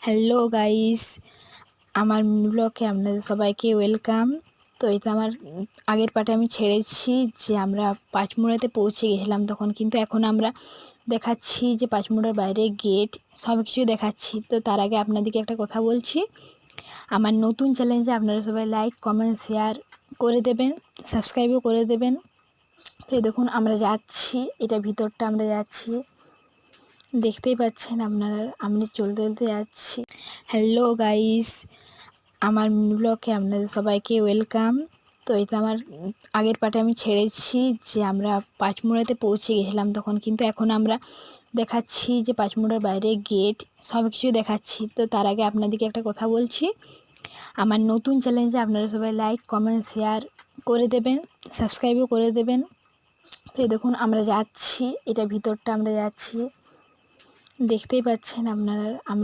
Hello guys, আমার mini ব্লগে আপনাদের সবাইকে ওয়েলকাম। তো এটা আমার আগের পার্টে আমি ছেড়েছি যে আমরা পাঁচমুড়াতে পৌঁছে গেছিলাম তখন, কিন্তু এখন আমরা দেখাচ্ছি যে পাঁচমুড়ার বাইরে গেট সব কিছু দেখাচ্ছি। তো তার আগে আপনাদেরকে একটা কথা বলছি, আমার নতুন চ্যালেঞ্জে আপনারা সবাই লাইক কমেন্ট শেয়ার করে দেবেন, সাবস্ক্রাইবও করে দেবেন। তো দেখুন আমরা যাচ্ছি, এটা ভিতরটা আমরা যাচ্ছি, দেখতেই পাচ্ছেন আপনারা, আমি চলতে চলতে যাচ্ছি। হ্যালো গাইস, আমার মিনি ব্লগে আপনাদের সবাইকে ওয়েলকাম। তো এটা আমার আগের পার্টে আমি ছেড়েছি যে আমরা পাঁচমুড়াতে পৌঁছে গেছিলাম তখন, কিন্তু এখন আমরা দেখাচ্ছি যে পাঁচমুড়ার বাইরে গেট সব কিছু দেখাচ্ছি। তো তার আগে আপনাদেরকে একটা কথা বলছি, আমার নতুন চ্যালেঞ্জে আপনারা সবাই লাইক কমেন্ট শেয়ার করে দেবেন, সাবস্ক্রাইবও করে দেবেন। তো দেখুন আমরা যাচ্ছি, এটা ভিতরটা আমরা যাচ্ছি, দেখতেই পাচ্ছেন আপনারা, আমি